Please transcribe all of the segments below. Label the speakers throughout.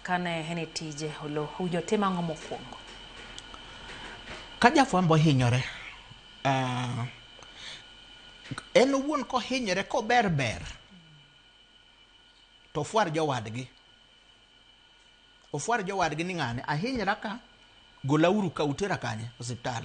Speaker 1: kane hene tije Oloo ujo tema ng'o mokwongo
Speaker 2: ka jafwambo hinyore en owuon ko hinyore ko ber to fuar jowadgi ni ng'ane ahinyra ka golauru ka utera kanye osiptal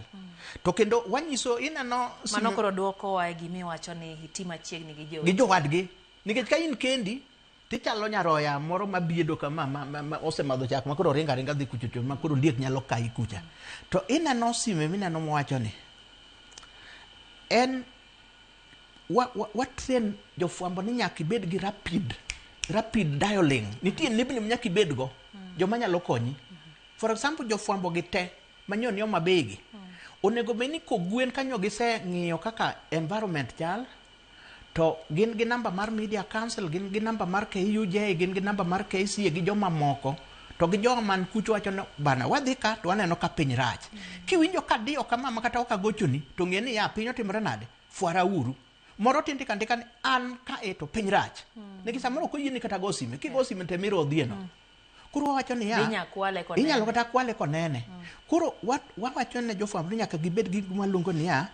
Speaker 2: to kendo wanyiso ineno
Speaker 1: mano koro duoko wa gimi wacho ni hitima chiegni
Speaker 2: gi jowadgi nikech ka in kendi tichalo nyaroya moro mabiedo kama osemadho chak ma koro ringa dhi kuchocho ma koro ndiek nyalo kai kucha to ineno sime mineno mowacho ni en wa train jofwambo ni nyaka ibed gi rapid dialing. Nitie nembni nyaka ibed go joma nyalo konyi. For example, jofwambo gi te manyon yo mabegi onego beni ko gwen kanyo gise ng'iyo kaka environment chal to gin gi namba mar media council, gin gi namba mar KUJ, gin gi namba mar KCA gi joma moko to gi joma man kucho wacho no bana wadhi ka to waneno ka piny rach. Kiwinjo ka diyo kama makata oka gochoni to ng'e ni ya piny otimre nade fuara uru moro tindika ndika ni an ka to piny rach nikech samoro ko yini kata go sime kigo sime te miro odhieno kuro wacho ni ya inyalo kata kwale konene kuro wawacho ne jofwambo nyaka gibed gi gima luongo ni ya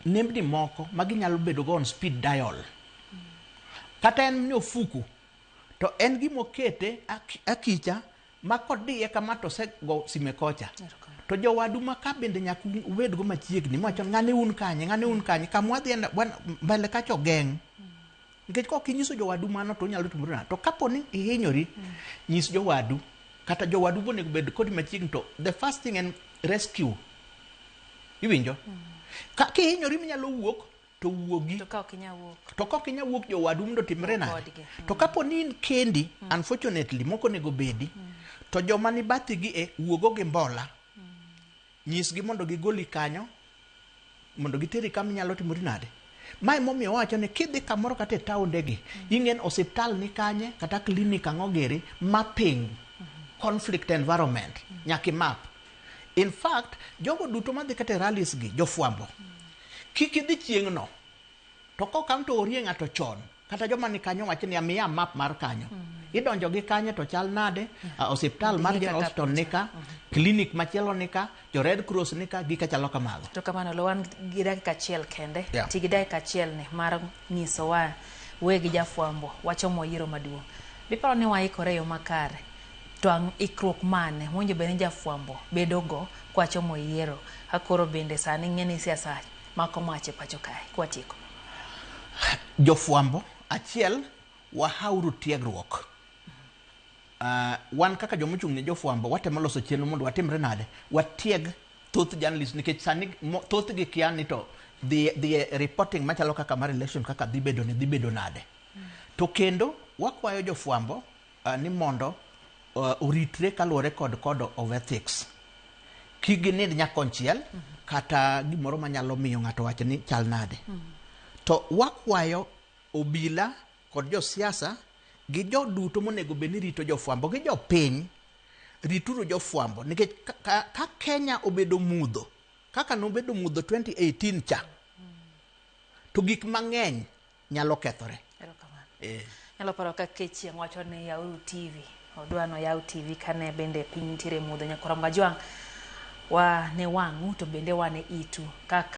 Speaker 2: nembni moko ma ginyalo bedo go on speed dial kata en ni ofuku to en gimo kete akicha ma kodiye kama to se go sime kocha to jowadu ma ka bende nyaka ubed go machiegni mawacho ng'ane un kanye kamwadhi mbele kacho geng nikech kok inyiso jowadu mano to nyalo tumore na to kaponi ihinyori nyis jowadu kata jowadu bonego bed kod machiegni to the first thing en rescue iwinjo ka kihinyori minyalo wuok to wuogi to kok inya wuok jowadu mondo timre na to kaponi in kendi unfortunately moko nego bedi to joma ni bathigi wuogo gi mbola nyisgi mondo gigoli kanyo mondo giteri kama inyalo timori nade. Mae momiyo wacho ni kidhi kamoro kata e taondegi ing'en osiptal ni kanye kata klinik ang'o giri mapping conflict environment nyaki map. In fact jogo duto madhi kata rallies gi jofwambo kik idhi chieng'no to kokanto orie ng'ato chon kata joma ni kanyo wacho ni amiya map mar kanyo idonjo gi kanye to chal nade osiptal mar General Hospital nika klinik machielo nika jo Red Cross nika gi kachalo kamago
Speaker 1: to kamano lowan gi dakika achiel kende ti gi dakika achiel ne mar nyiso wa wegi jafwambo wacho moyiro maduong' biparo ni waikore yo makare to ikruok mane monjo bene jafwambo bedo go kwacho moyiero akoro bende sani ng'eni siasa mako mache pacho kae kwatiko
Speaker 2: jofwambo achiel wahauru tiegruok wan kaka jomochung' ne jofwambo watemo loso chenro mondo watimre nade watieg thoth journalist nikech sani thoth gi kia ni to the reporting machalo kaka mar election kaka dhi bedo nade to kendo wakwayo jofwambo ni mondo oritre kaluwore kod of ethics kik ginind nyakonchiel kata gimoro manyalo miyo ng'ato wacho ni chal nade to wakwayo obila kod josiasa gi joduto monego beni rito jofwambo gi jopiny rituru jofwambo nikech ka Kenya obedo mudho kaka nobedo mudho 2018 cha to gik mang'eny nyalo kethore.
Speaker 1: Nyalo paro ka Kechieng' wacho ni yauru TV odwano yaw TV kane bende piny nitiere mudho nyakoramba jwang' wa ne wang'u to bende wane itu kaka